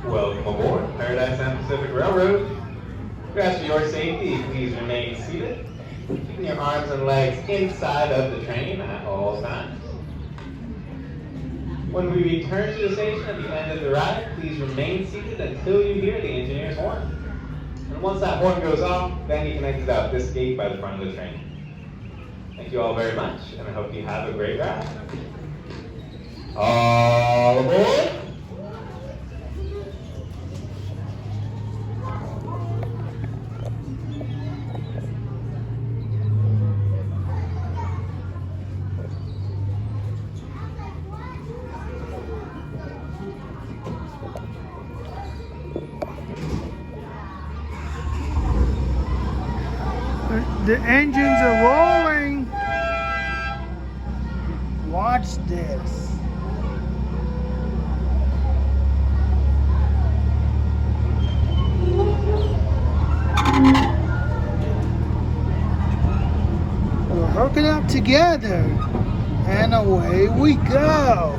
Welcome aboard Paradise and Pacific Railroad. We ask for your safety, please remain seated, keeping your arms and legs inside of the train at all times. When we return to the station at the end of the ride, please remain seated until you hear the engineer's horn. And once that horn goes off, then you can exit out this gate by the front of the train. Thank you all very much, and I hope you have a great ride. All aboard! The engines are rolling. Watch this. We're hooking up together, and away we go.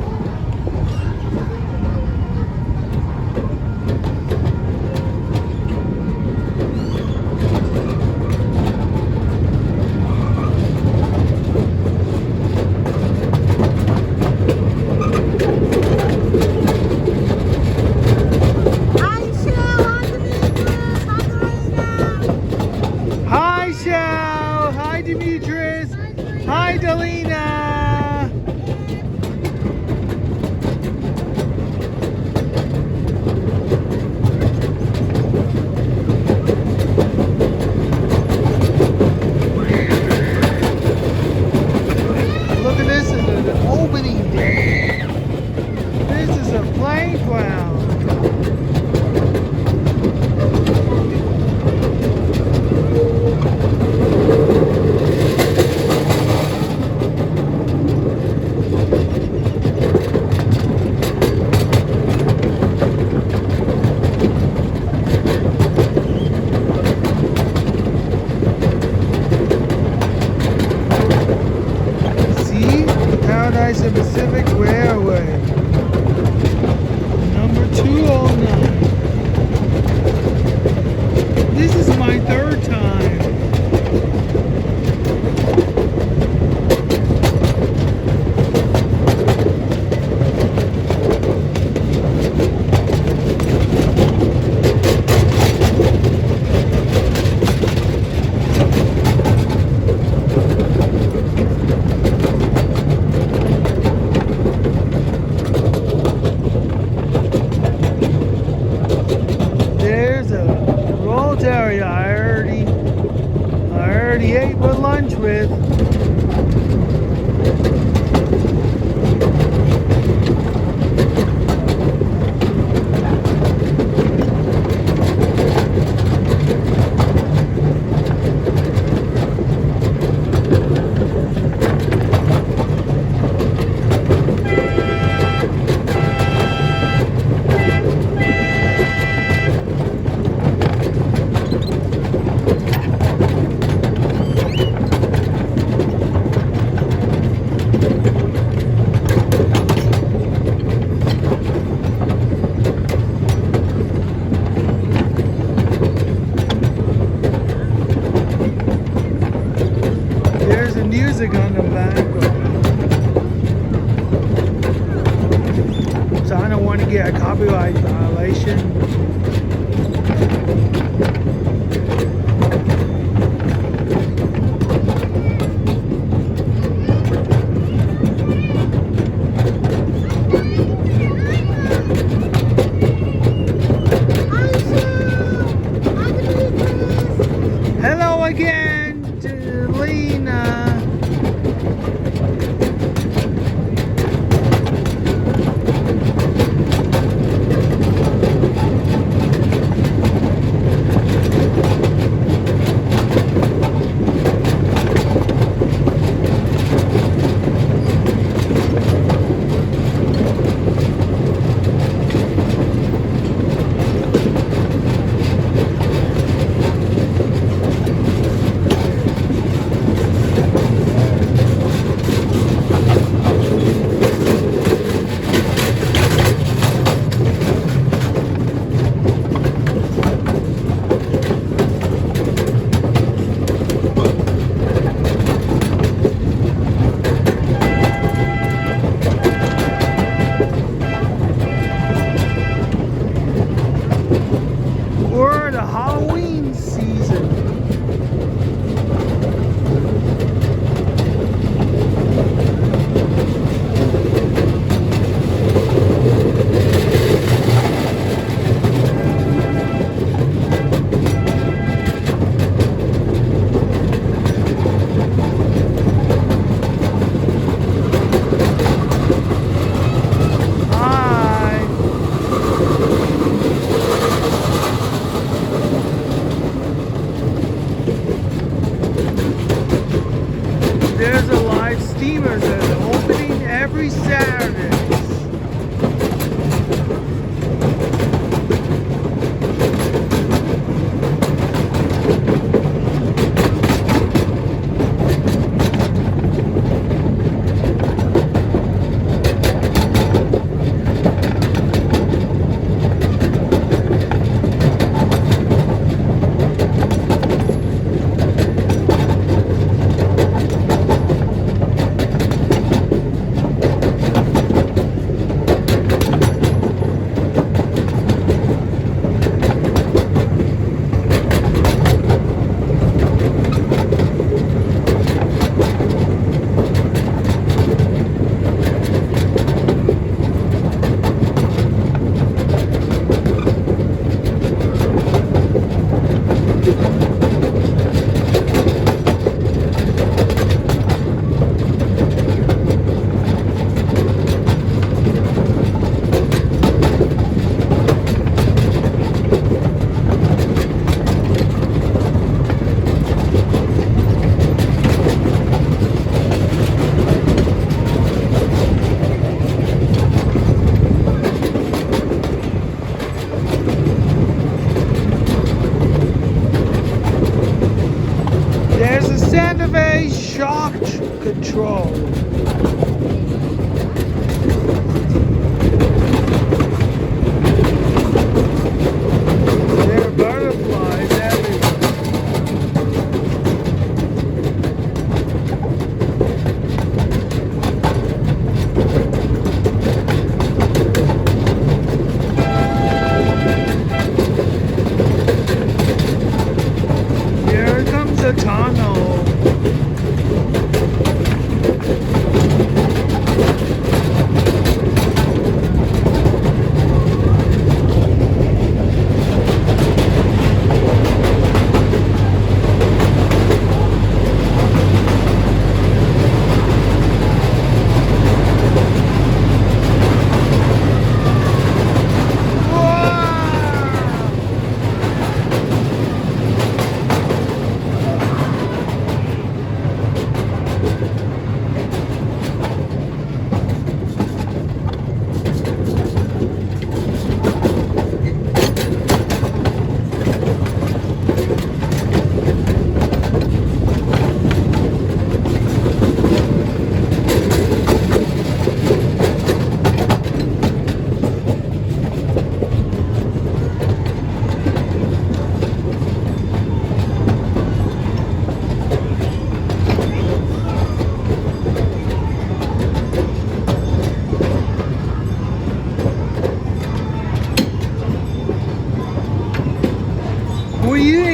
Hi, Delina. Look at this, it's an opening day. This is a playground. Paradise and Pacific Railway, number 209. This is my third time. Area I already ate for lunch with. Music on the back, so I don't want to get a copyright violation. Hello again, Delina.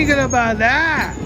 thinking about that?